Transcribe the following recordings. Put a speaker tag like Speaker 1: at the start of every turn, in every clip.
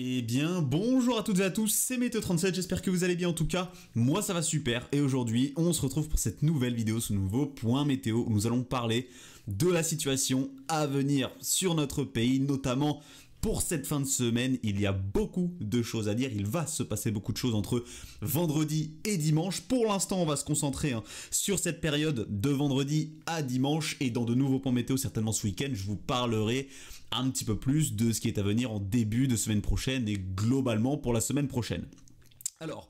Speaker 1: Eh bien, bonjour à toutes et à tous, c'est Météo37, j'espère que vous allez bien en tout cas. Moi ça va super et aujourd'hui on se retrouve pour cette nouvelle vidéo, ce nouveau point météo où nous allons parler de la situation à venir sur notre pays, notamment pour cette fin de semaine. Il y a beaucoup de choses à dire, il va se passer beaucoup de choses entre vendredi et dimanche. Pour l'instant, on va se concentrer sur cette période de vendredi à dimanche et dans de nouveaux points météo, certainement ce week-end, je vous parlerai un petit peu plus de ce qui est à venir en début de semaine prochaine et globalement pour la semaine prochaine. Alors,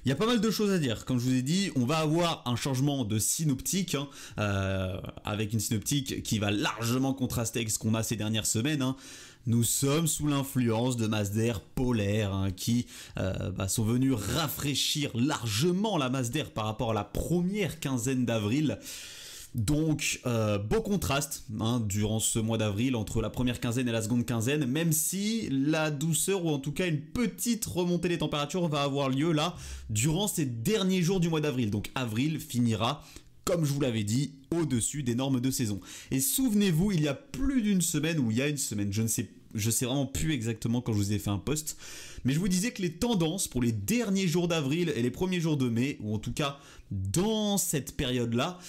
Speaker 1: il y a pas mal de choses à dire. Comme je vous ai dit, on va avoir un changement de synoptique, avec une synoptique qui va largement contraster avec ce qu'on a ces dernières semaines. Nous sommes sous l'influence de masses d'air polaires qui sont venus rafraîchir largement la masse d'air par rapport à la première quinzaine d'avril. Donc, beau contraste durant ce mois d'avril entre la première quinzaine et la seconde quinzaine, même si la douceur ou en tout cas une petite remontée des températures va avoir lieu là durant ces derniers jours du mois d'avril. Donc avril finira, comme je vous l'avais dit, au-dessus des normes de saison. Et souvenez-vous, il y a plus d'une semaine ou il y a une semaine, je sais vraiment plus exactement quand je vous ai fait un post, mais je vous disais que les tendances pour les derniers jours d'avril et les premiers jours de mai, ou en tout cas dans cette période-là,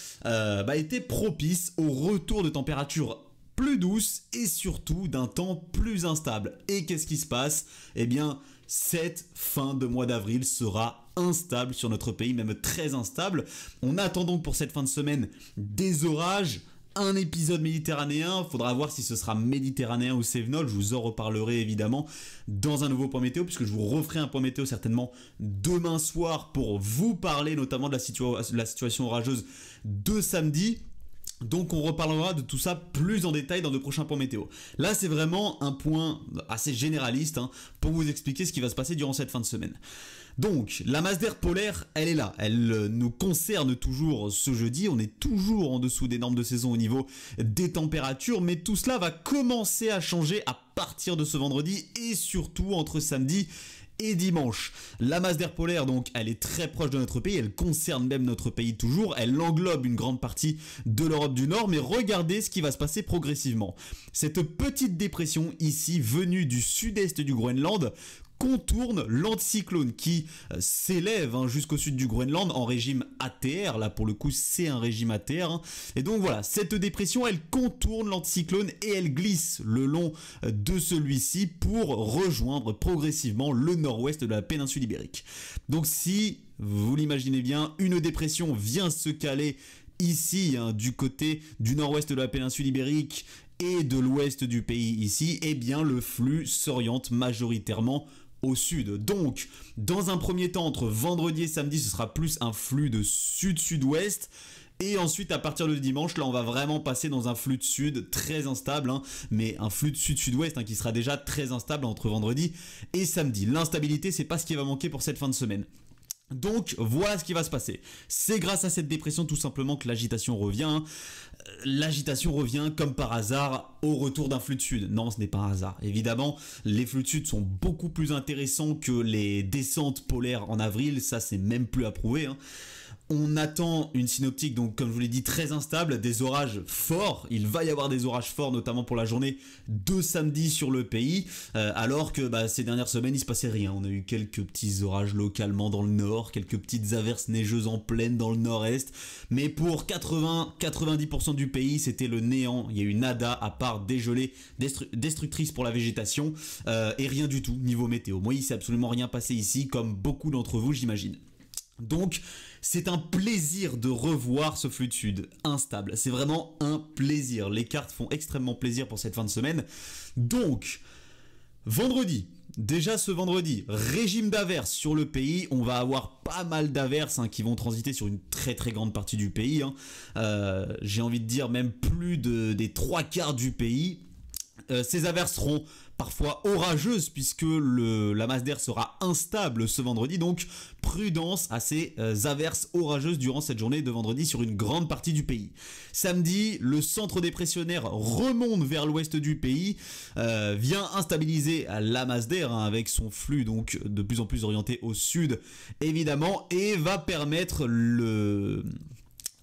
Speaker 1: étaient propices au retour de températures plus douces et surtout d'un temps plus instable. Et qu'est-ce qui se passe? Eh bien, cette fin de mois d'avril sera instable sur notre pays, même très instable. On attend donc pour cette fin de semaine des orages, un épisode méditerranéen, il faudra voir si ce sera méditerranéen ou cévenol, je vous en reparlerai évidemment dans un nouveau point météo, puisque je vous referai un point météo certainement demain soir pour vous parler notamment de la situation orageuse de samedi. Donc on reparlera de tout ça plus en détail dans de prochains points météo. Là c'est vraiment un point assez généraliste pour vous expliquer ce qui va se passer durant cette fin de semaine. Donc la masse d'air polaire, elle est là, elle nous concerne toujours ce jeudi, on est toujours en dessous des normes de saison au niveau des températures, mais tout cela va commencer à changer à partir de ce vendredi et surtout entre samedi et dimanche. La masse d'air polaire, donc, elle est très proche de notre pays, elle concerne même notre pays toujours, elle englobe une grande partie de l'Europe du Nord, mais regardez ce qui va se passer progressivement. Cette petite dépression ici, venue du sud-est du Groenland, contourne l'anticyclone qui s'élève jusqu'au sud du Groenland en régime ATR, là pour le coup c'est un régime ATR, et donc voilà, cette dépression elle contourne l'anticyclone et elle glisse le long de celui-ci pour rejoindre progressivement le nord-ouest de la péninsule ibérique. Donc si vous l'imaginez bien, une dépression vient se caler ici, du côté du nord-ouest de la péninsule ibérique et de l'ouest du pays ici, eh bien le flux s'oriente majoritairement au sud. Donc, dans un premier temps, entre vendredi et samedi, ce sera plus un flux de sud-sud-ouest. Et ensuite, à partir de dimanche, là, on va vraiment passer dans un flux de sud très instable, mais un flux de sud-sud-ouest qui sera déjà très instable entre vendredi et samedi. L'instabilité, c'est pas ce qui va manquer pour cette fin de semaine. Donc voilà ce qui va se passer. C'est grâce à cette dépression tout simplement que l'agitation revient. L'agitation revient comme par hasard au retour d'un flux de sud. Non, ce n'est pas un hasard. Évidemment, les flux de sud sont beaucoup plus intéressants que les descentes polaires en avril. Ça, c'est même plus à prouver. On attend une synoptique, donc comme je vous l'ai dit, très instable, des orages forts. Il va y avoir des orages forts, notamment pour la journée de samedi sur le pays, alors que ces dernières semaines, il se passait rien. On a eu quelques petits orages localement dans le nord, quelques petites averses neigeuses en plaine dans le nord-est, mais pour 80-90% du pays, c'était le néant. Il y a eu nada, à part des gelées destructrices pour la végétation, et rien du tout niveau météo. Moi, il s'est absolument rien passé ici, comme beaucoup d'entre vous, j'imagine. Donc, c'est un plaisir de revoir ce flux de sud instable. C'est vraiment un plaisir. Les cartes font extrêmement plaisir pour cette fin de semaine. Donc, vendredi, déjà ce vendredi, régime d'averses sur le pays. On va avoir pas mal d'averses qui vont transiter sur une très très grande partie du pays. J'ai envie de dire même plus des 3/4 du pays. Ces averses seront parfois orageuses puisque la masse d'air sera instable ce vendredi, donc prudence à ces averses orageuses durant cette journée de vendredi sur une grande partie du pays. Samedi, le centre dépressionnaire remonte vers l'ouest du pays, vient instabiliser la masse d'air avec son flux donc de plus en plus orienté au sud évidemment, et va permettre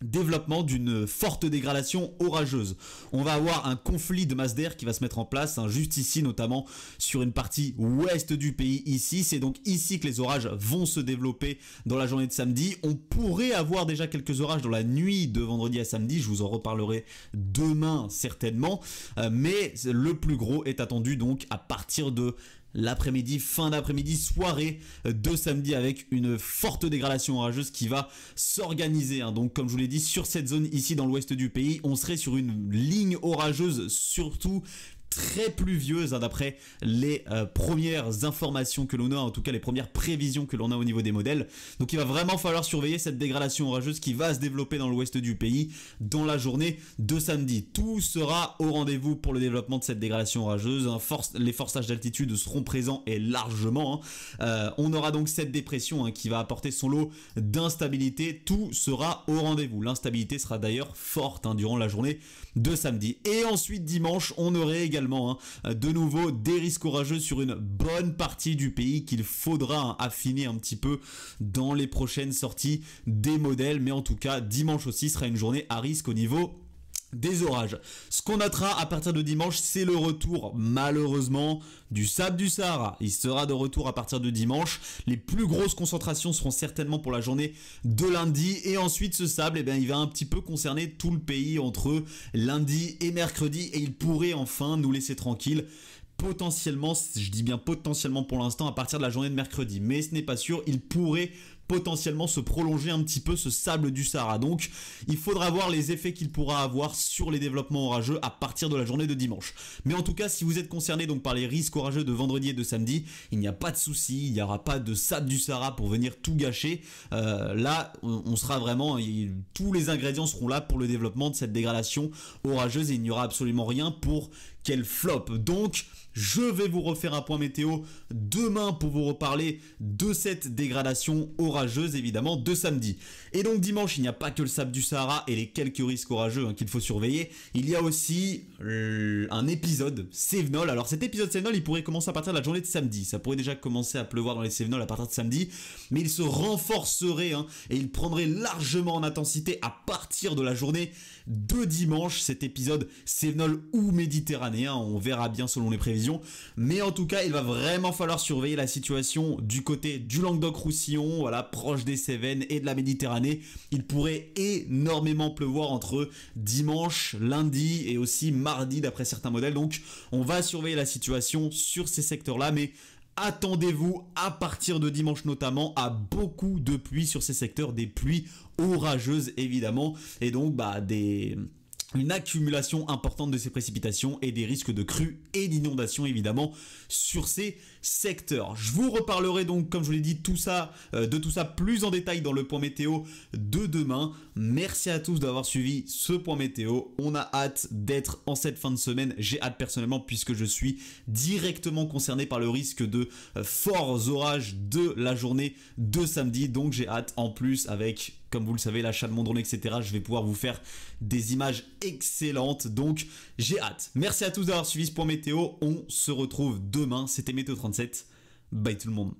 Speaker 1: développement d'une forte dégradation orageuse. On va avoir un conflit de masse d'air qui va se mettre en place, hein, juste ici notamment sur une partie ouest du pays ici. C'est donc ici que les orages vont se développer dans la journée de samedi. On pourrait avoir déjà quelques orages dans la nuit de vendredi à samedi, je vous en reparlerai demain certainement, mais le plus gros est attendu donc à partir de l'après-midi, fin d'après-midi, soirée de samedi avec une forte dégradation orageuse qui va s'organiser. Hein. Donc comme je vous l'ai dit, sur cette zone ici dans l'ouest du pays, on serait sur une ligne orageuse surtout très pluvieuse, hein, d'après les premières informations que l'on a, en tout cas les premières prévisions que l'on a au niveau des modèles. Donc il va vraiment falloir surveiller cette dégradation orageuse qui va se développer dans l'ouest du pays dans la journée de samedi. Tout sera au rendez-vous pour le développement de cette dégradation orageuse, hein. Les forçages d'altitude seront présents et largement, hein. On aura donc cette dépression, hein, qui va apporter son lot d'instabilité. Tout sera au rendez-vous. L'instabilité sera d'ailleurs forte, hein, durant la journée de samedi. Et ensuite dimanche, on aurait également, hein, de nouveau des risques orageux sur une bonne partie du pays qu'il faudra, hein, affiner un petit peu dans les prochaines sorties des modèles. Mais en tout cas, dimanche aussi sera une journée à risque au niveau des orages. Ce qu'on notera à partir de dimanche, c'est le retour malheureusement du sable du Sahara. Il sera de retour à partir de dimanche. Les plus grosses concentrations seront certainement pour la journée de lundi. Et ensuite ce sable, eh bien, il va un petit peu concerner tout le pays entre lundi et mercredi. Et il pourrait enfin nous laisser tranquilles. Potentiellement, je dis bien potentiellement pour l'instant, à partir de la journée de mercredi. Mais ce n'est pas sûr, il pourrait potentiellement se prolonger un petit peu ce sable du Sahara. Donc il faudra voir les effets qu'il pourra avoir sur les développements orageux à partir de la journée de dimanche. Mais en tout cas, si vous êtes concerné donc par les risques orageux de vendredi et de samedi, il n'y a pas de souci, il n'y aura pas de sable du Sahara pour venir tout gâcher. Là, on sera vraiment, tous les ingrédients seront là pour le développement de cette dégradation orageuse et il n'y aura absolument rien pour qu'elle floppe. Donc je vais vous refaire un point météo demain pour vous reparler de cette dégradation orageuse évidemment de samedi. Et donc dimanche, il n'y a pas que le sable du Sahara et les quelques risques orageux, hein, qu'il faut surveiller. Il y a aussi un épisode Cévenol. Alors cet épisode Cévenol, il pourrait commencer à partir de la journée de samedi. Ça pourrait déjà commencer à pleuvoir dans les Cévenols à partir de samedi. Mais il se renforcerait, hein, et il prendrait largement en intensité à partir de la journée de dimanche. Cet épisode Cévenol ou méditerranéen, on verra bien selon les prévisions. Mais en tout cas, il va vraiment falloir surveiller la situation du côté du Languedoc-Roussillon, voilà, proche des Cévennes et de la Méditerranée. Il pourrait énormément pleuvoir entre dimanche, lundi et aussi mardi d'après certains modèles. Donc on va surveiller la situation sur ces secteurs-là, mais attendez-vous à partir de dimanche notamment à beaucoup de pluie sur ces secteurs, des pluies orageuses évidemment, et donc une accumulation importante de ces précipitations et des risques de crues et d'inondations évidemment sur ces secteurs. Je vous reparlerai donc, comme je vous l'ai dit, de tout ça plus en détail dans le point météo de demain. Merci à tous d'avoir suivi ce point météo. On a hâte d'être en cette fin de semaine. J'ai hâte personnellement puisque je suis directement concerné par le risque de forts orages de la journée de samedi. Donc j'ai hâte, en plus avec, comme vous le savez, l'achat de mon drone, etc. Je vais pouvoir vous faire des images excellentes. Donc j'ai hâte. Merci à tous d'avoir suivi ce point météo. On se retrouve demain. C'était Météo 37. Bye tout le monde.